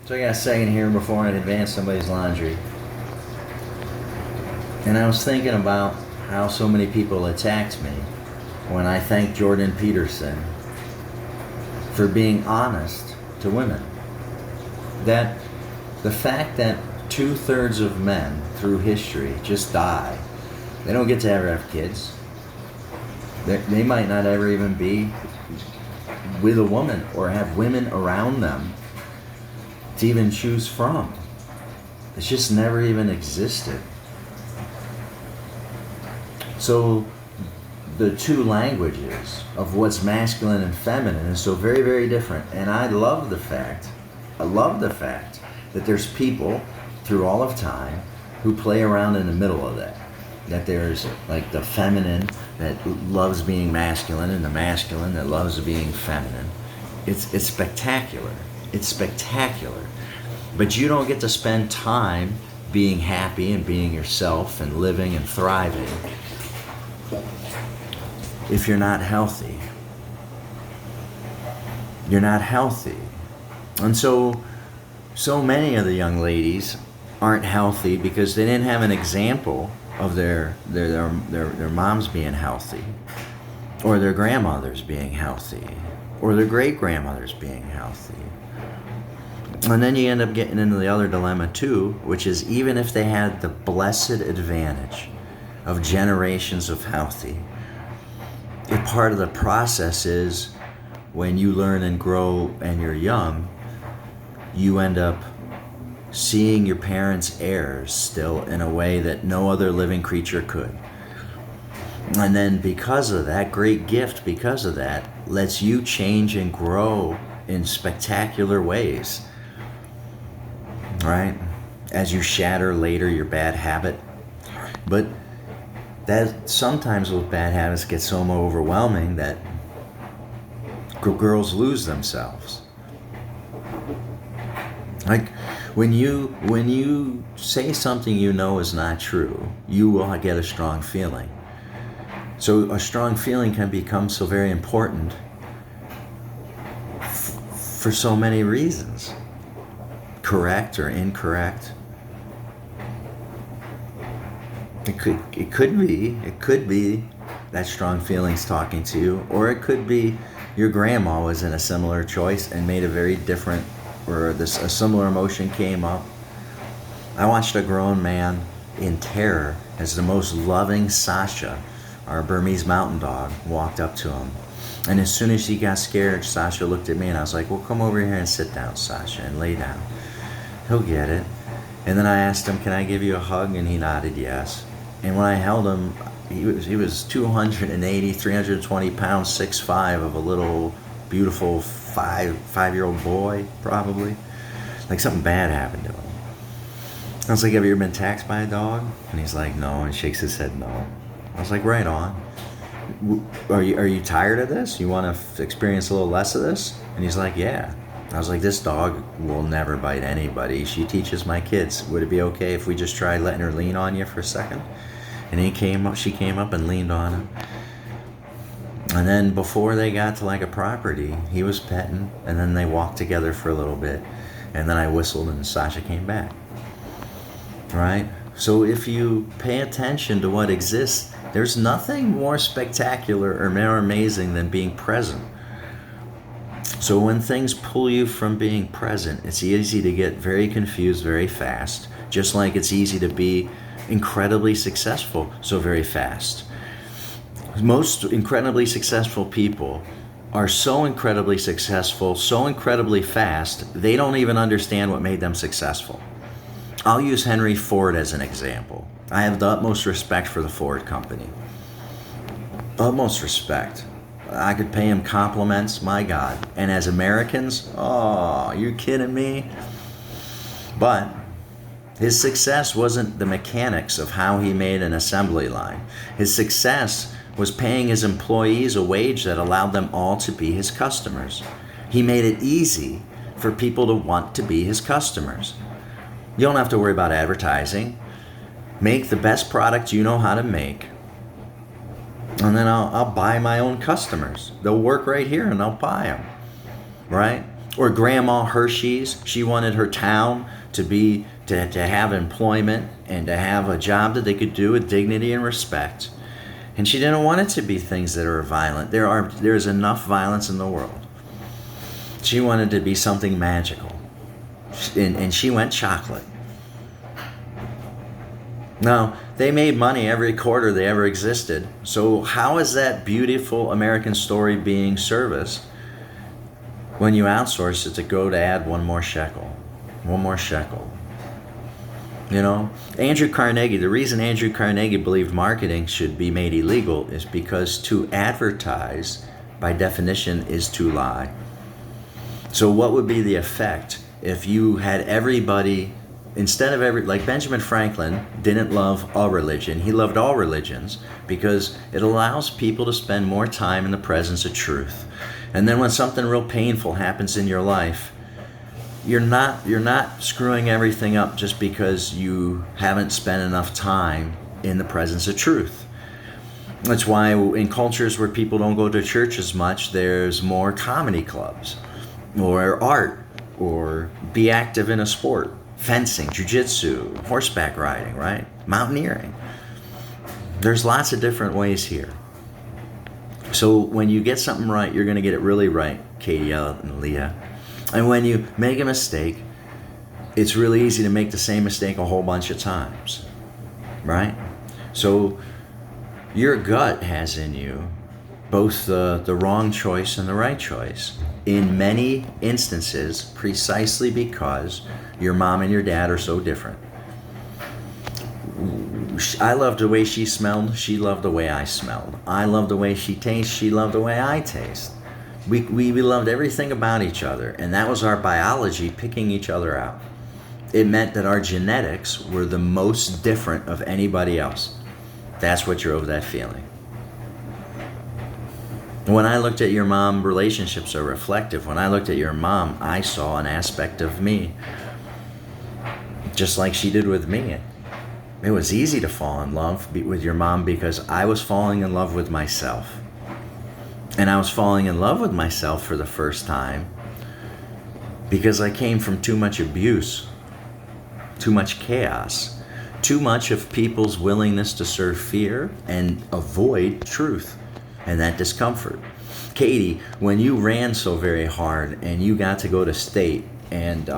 So I got a second here before I advance somebody's laundry. And I was thinking about how so many people attacked me when I thanked Jordan Peterson for being honest to women. That the fact that 2/3 of men through history just die. They don't get to ever have kids. They might not ever even be with a woman or have women around them to even choose from. It's just never even existed. So the two languages of what's masculine and feminine is so very, very different. And I love the fact that there's people through all of time who play around in the middle of that. That there's like the feminine that loves being masculine and the masculine that loves being feminine. It's spectacular. It's spectacular. But you don't get to spend time being happy and being yourself and living and thriving if you're not healthy. You're not healthy. And so many of the young ladies aren't healthy because they didn't have an example of their moms being healthy, or their grandmothers being healthy, or their great-grandmothers being healthy. And then you end up getting into the other dilemma too, which is even if they had the blessed advantage of generations of healthy, a part of the process is when you learn and grow and you're young, you end up seeing your parents' errors still in a way that no other living creature could. And then because of that, great gift because of that, lets you change and grow in spectacular ways, right? As you shatter later your bad habit. But that sometimes those bad habits get so overwhelming that girls lose themselves. Like when you say something you know is not true, you will get a strong feeling. So a strong feeling can become so very important for so many reasons, correct or incorrect. It could be that strong feeling's talking to you, or it could be your grandma was in a similar choice and made a very different, or a similar emotion came up. I watched a grown man in terror as the most loving Sasha, our Burmese mountain dog, walked up to him. And as soon as he got scared, Sasha looked at me and I was like, well, come over here and sit down, Sasha, and lay down. He'll get it. And then I asked him, can I give you a hug? And he nodded yes. And when I held him, he was 280, 320 pounds, 6'5", of a little beautiful five-year-old boy, probably. Like something bad happened to him. I was like, have you ever been attacked by a dog? And he's like, no, and shakes his head no. I was like, right on. Are you tired of this? You want to experience a little less of this? And he's like, yeah. I was like, this dog will never bite anybody. She teaches my kids. Would it be okay if we just tried letting her lean on you for a second? And she came up and leaned on him. And then before they got to like a property, he was petting, and then they walked together for a little bit. And then I whistled and Sasha came back. Right? So if you pay attention to what exists, there's nothing more spectacular or more amazing than being present. So when things pull you from being present, it's easy to get very confused very fast, just like it's easy to be incredibly successful so very fast. Most incredibly successful people are so incredibly successful, so incredibly fast, they don't even understand what made them successful. I'll use Henry Ford as an example. I have the utmost respect for the Ford company. Utmost respect. I could pay him compliments, my God. And as Americans, oh, you kidding me? But his success wasn't the mechanics of how he made an assembly line. His success was paying his employees a wage that allowed them all to be his customers. He made it easy for people to want to be his customers. You don't have to worry about advertising. Make the best product you know how to make, and then I'll buy my own customers. They'll work right here and I'll buy them, right? Or Grandma Hershey's, she wanted her town to have employment and to have a job that they could do with dignity and respect. And she didn't want it to be things that are violent. There's enough violence in the world. She wanted to be something magical. And she went chocolate. Now, they made money every quarter they ever existed. So how is that beautiful American story being serviced when you outsource it to go to add one more shekel? One more shekel. You know, Andrew Carnegie, the reason Andrew Carnegie believed marketing should be made illegal is because to advertise, by definition, is to lie. So what would be the effect if you had everybody, instead of like Benjamin Franklin didn't love a religion, he loved all religions because it allows people to spend more time in the presence of truth. And then when something real painful happens in your life, you're not screwing everything up just because you haven't spent enough time in the presence of truth. That's why in cultures where people don't go to church as much, there's more comedy clubs or art or be active in a sport, fencing, jiu-jitsu, horseback riding, right? Mountaineering. There's lots of different ways here. So when you get something right, you're going to get it really right, Katie and Leah. And when you make a mistake, it's really easy to make the same mistake a whole bunch of times, right? So your gut has in you both the wrong choice and the right choice in many instances, precisely because your mom and your dad are so different. I loved the way she smelled. She loved the way I smelled. I loved the way she tastes. She loved the way I taste. We loved everything about each other, and that was our biology picking each other out. It meant that our genetics were the most different of anybody else. That's what drove that feeling. When I looked at your mom, relationships are reflective. When I looked at your mom, I saw an aspect of me, just like she did with me. It was easy to fall in love with your mom because I was falling in love with myself. And I was falling in love with myself for the first time because I came from too much abuse, too much chaos, too much of people's willingness to serve fear and avoid truth and that discomfort. Katie, when you ran so very hard and you got to go to state and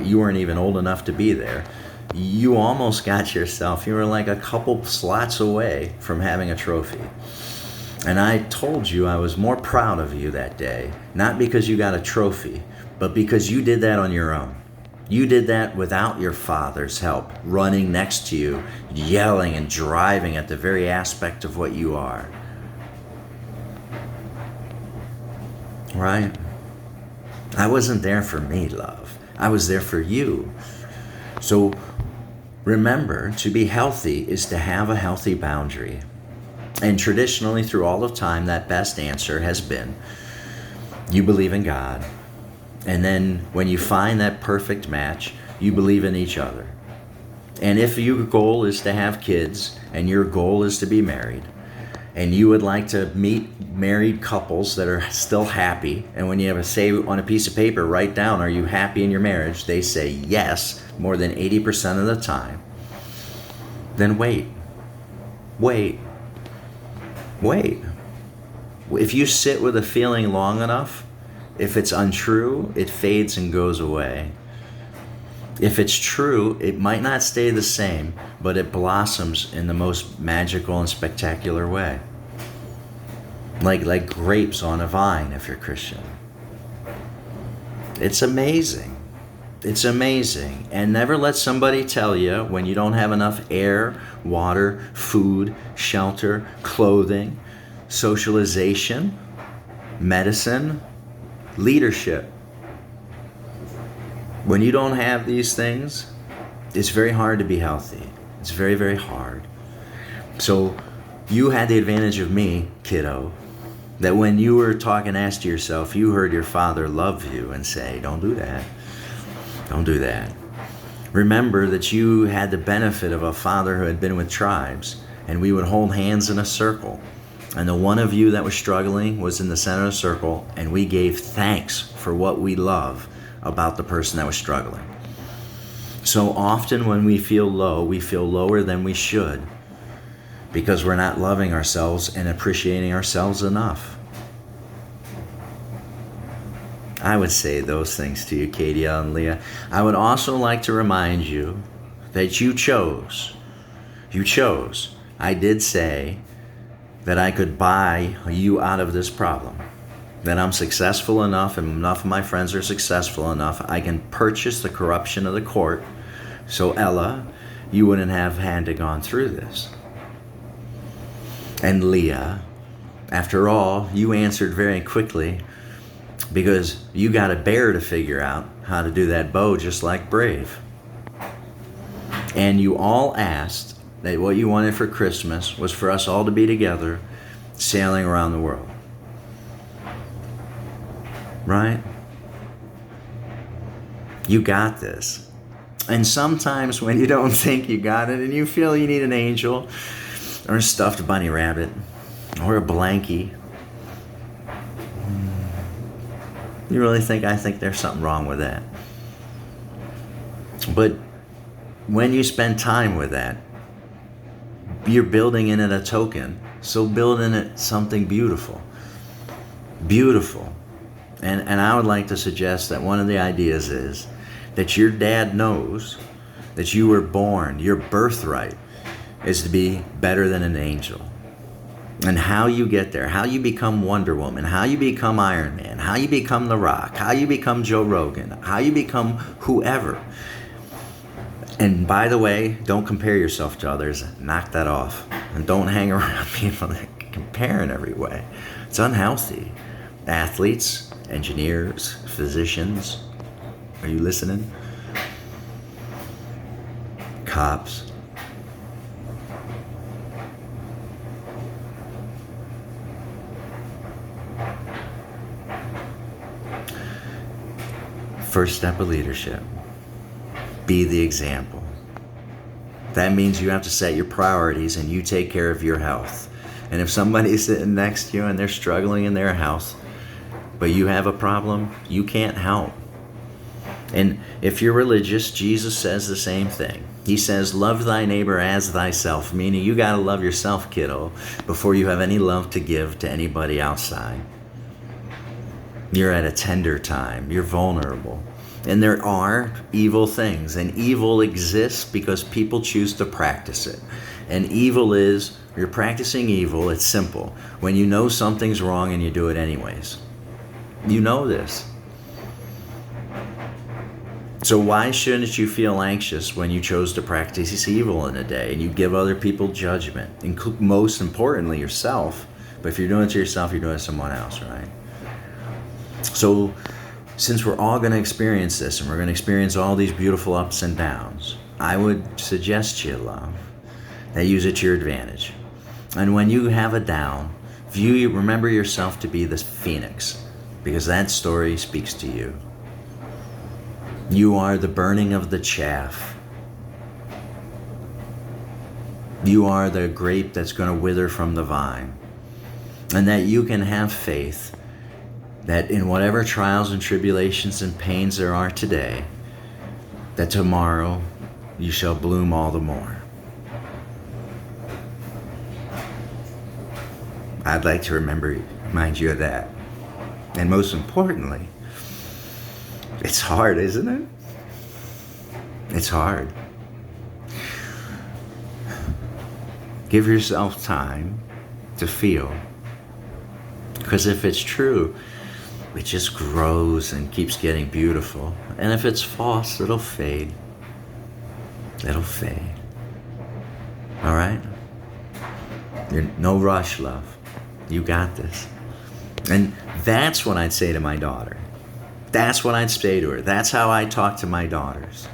you weren't even old enough to be there, you almost got yourself, you were like a couple slots away from having a trophy. And I told you I was more proud of you that day, not because you got a trophy, but because you did that on your own. You did that without your father's help, running next to you, yelling and driving at the very aspect of what you are. Right? I wasn't there for me, love. I was there for you. So remember, to be healthy is to have a healthy boundary. And traditionally, through all of time, that best answer has been, you believe in God. And then when you find that perfect match, you believe in each other. And if your goal is to have kids, and your goal is to be married, and you would like to meet married couples that are still happy, and when you have a say on a piece of paper, write down, are you happy in your marriage? They say yes more than 80% of the time. Then wait. If you sit with a feeling long enough, if it's untrue, it fades and goes away. If it's true, it might not stay the same, but it blossoms in the most magical and spectacular way. Like grapes on a vine, if you're Christian. It's amazing. It's amazing. And never let somebody tell you when you don't have enough air, water, food, shelter, clothing, socialization, medicine, leadership. When you don't have these things, it's very hard to be healthy. It's very, very hard. So you had the advantage of me, kiddo, that when you were talking ass to yourself, you heard your father love you and say, don't do that. Don't do that. Remember that you had the benefit of a father who had been with tribes, and we would hold hands in a circle, And the one of you that was struggling was in the center of the circle, and we gave thanks for what we love about the person that was struggling. So often when we feel low, we feel lower than we should because we're not loving ourselves and appreciating ourselves enough. I would say those things to you, Katie and Leah. I would also like to remind you that you chose. You chose. I did say that I could buy you out of this problem. That I'm successful enough and enough of my friends are successful enough, I can purchase the corruption of the court. So Ella, you wouldn't have had to gone through this. And Leah, after all, you answered very quickly because you got a bear to figure out how to do that bow just like Brave. And you all asked that what you wanted for Christmas was for us all to be together sailing around the world. Right? You got this. And sometimes when you don't think you got it and you feel you need an angel or a stuffed bunny rabbit or a blankie, you really think, I think there's something wrong with that. But when you spend time with that, you're building in it a token. So build in it something beautiful. Beautiful. And I would like to suggest that one of the ideas is that your dad knows that you were born, your birthright is to be better than an angel. And how you get there, how you become Wonder Woman, how you become Iron Man, how you become The Rock, how you become Joe Rogan, how you become whoever. And by the way, don't compare yourself to others. Knock that off. And don't hang around people that compare in every way. It's unhealthy. Athletes, engineers, physicians. Are you listening? Cops. First step of leadership. Be the example. That means you have to set your priorities and you take care of your health. And if somebody's sitting next to you and they're struggling in their health, but you have a problem, you can't help. And if you're religious, Jesus says the same thing. He says, love thy neighbor as thyself, meaning you got to love yourself, kiddo, before you have any love to give to anybody outside. You're at a tender time. You're vulnerable. And there are evil things. And evil exists because people choose to practice it. And evil is, you're practicing evil, it's simple. When you know something's wrong and you do it anyways. You know this. So why shouldn't you feel anxious when you chose to practice evil in a day and you give other people judgment, most importantly yourself? But if you're doing it to yourself, you're doing it to someone else, right? So since we're all going to experience this and we're going to experience all these beautiful ups and downs, I would suggest to you, love, that use it to your advantage. And when you have a down, remember yourself to be the phoenix, because that story speaks to you. You are the burning of the chaff. You are the grape that's going to wither from the vine. And that you can have faith that in whatever trials and tribulations and pains there are today, that tomorrow you shall bloom all the more. I'd like to remind you of that. And most importantly, it's hard, isn't it? It's hard. Give yourself time to feel. Because if it's true, it just grows and keeps getting beautiful. And if it's false, it'll fade. It'll fade. All right? No rush, love. You got this. And that's what I'd say to my daughter. That's what I'd say to her. That's how I talk to my daughters.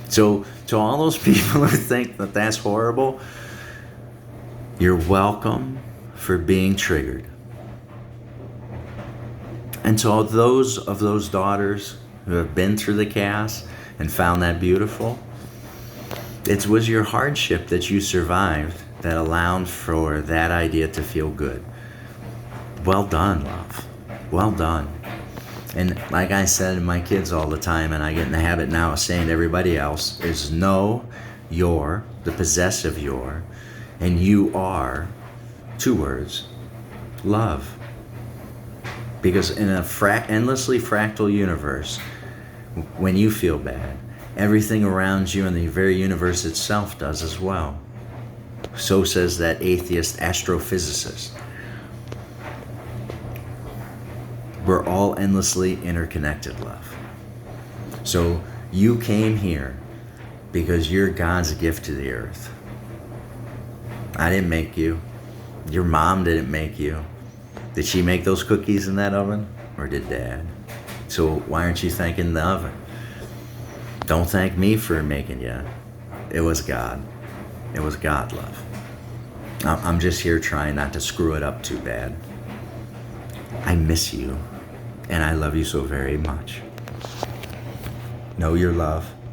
So to all those people who think that that's horrible, you're welcome for being triggered. And to all those of those daughters who have been through the chaos and found that beautiful, it was your hardship that you survived that allowed for that idea to feel good. Well done, love. Well done. And like I said to my kids all the time, and I get in the habit now of saying to everybody else, is know you're the possessive you're, and you are, 2 words, love. Because in a endlessly fractal universe, when you feel bad, everything around you and the very universe itself does as well. So says that atheist astrophysicist. We're all endlessly interconnected, love. So you came here because you're God's gift to the earth. I didn't make you. Your mom didn't make you. Did she make those cookies in that oven? Or did Dad? So why aren't you thanking the oven? Don't thank me for making you. It was God. It was God, love. I'm just here trying not to screw it up too bad. I miss you, and I love you so very much. Know your love.